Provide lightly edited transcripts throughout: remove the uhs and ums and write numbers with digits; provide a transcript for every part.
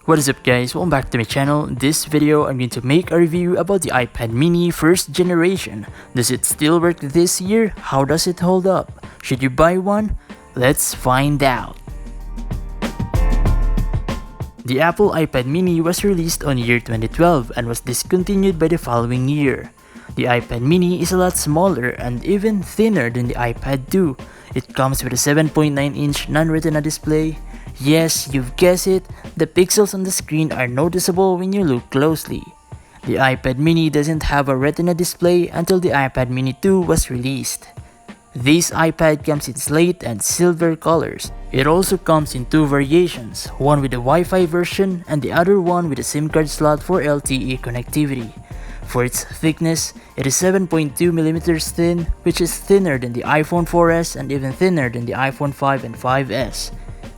What is up guys, welcome back to my channel. In this video, I'm going to make a review about the iPad mini first generation. Does it still work this year? How does it hold up? Should you buy one? Let's find out. The Apple iPad mini was released on year 2012 and was discontinued by the following year. The iPad mini is a lot smaller and even thinner than the iPad 2. It comes with a 7.9-inch non-retina display. Yes, you've guessed it, the pixels on the screen are noticeable when you look closely. The iPad mini doesn't have a retina display until the iPad mini 2 was released. This iPad comes in slate and silver colors. It also comes in two variations, one with a Wi-Fi version and the other one with a SIM card slot for LTE connectivity. For its thickness, it is 7.2mm thin, which is thinner than the iPhone 4S and even thinner than the iPhone 5 and 5S.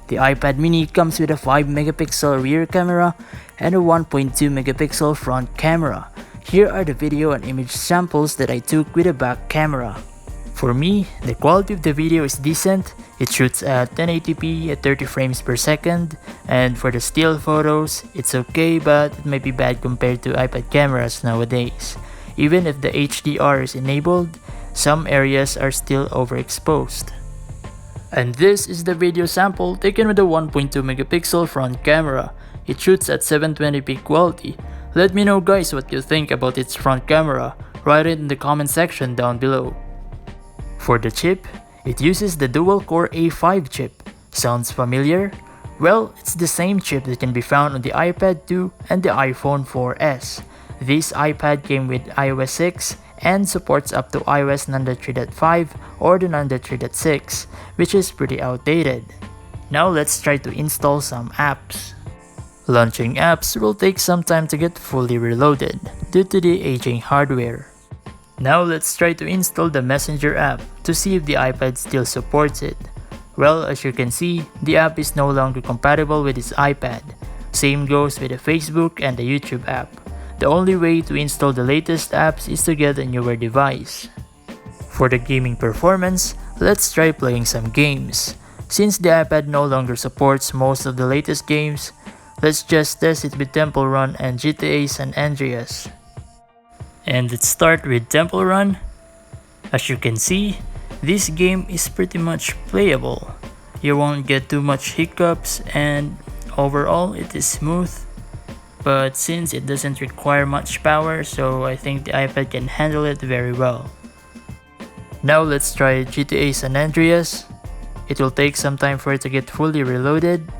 The iPad mini comes with a 5-megapixel rear camera and a 1.2-megapixel front camera. Here are the video and image samples that I took with a back camera. For me, the quality of the video is decent. It shoots at 1080p at 30 frames per second, and for the still photos, it's okay but it might be bad compared to iPad cameras nowadays. Even if the HDR is enabled, some areas are still overexposed. And this is the video sample taken with a 1.2-megapixel front camera. It shoots at 720p quality. Let me know guys what you think about its front camera. Write it in the comment section down below. For the chip, it uses the dual-core A5 chip. Sounds familiar? Well, it's the same chip that can be found on the iPad 2 and the iPhone 4S. This iPad came with iOS 6 and supports up to iOS 9.3.5 or the 9.3.6, which is pretty outdated. Now let's try to install some apps. Launching apps will take some time to get fully reloaded due to the aging hardware. Now let's try to install the Messenger app to see if the iPad still supports it. Well, as you can see, the app is no longer compatible with its iPad. Same goes with the Facebook and the YouTube app. The only way to install the latest apps is to get a newer device. For the gaming performance, let's try playing some games. Since the iPad no longer supports most of the latest games, let's just test it with Temple Run and GTA San Andreas. And let's start with Temple Run. As you can see, this game is pretty much playable. You won't get too much hiccups and overall it is smooth. But since it doesn't require much power, so I think the iPad can handle it very well. Now let's try GTA San Andreas. It will take some time for it to get fully reloaded.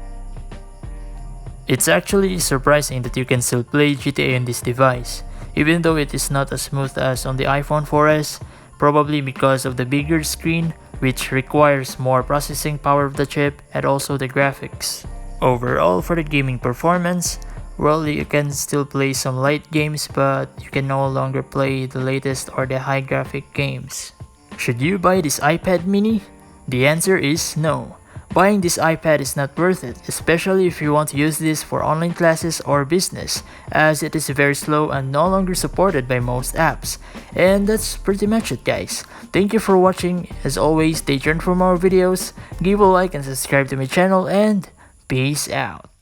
It's actually surprising that you can still play GTA on this device, even though it is not as smooth as on the iPhone 4S, probably because of the bigger screen, which requires more processing power of the chip and also the graphics. Overall, for the gaming performance, well, you can still play some light games, but you can no longer play the latest or the high graphic games. Should you buy this iPad mini? The answer is no. Buying this iPad is not worth it, especially if you want to use this for online classes or business, as it is very slow and no longer supported by most apps. And that's pretty much it guys. Thank you for watching. As always, stay tuned for more videos, give a like and subscribe to my channel, and peace out.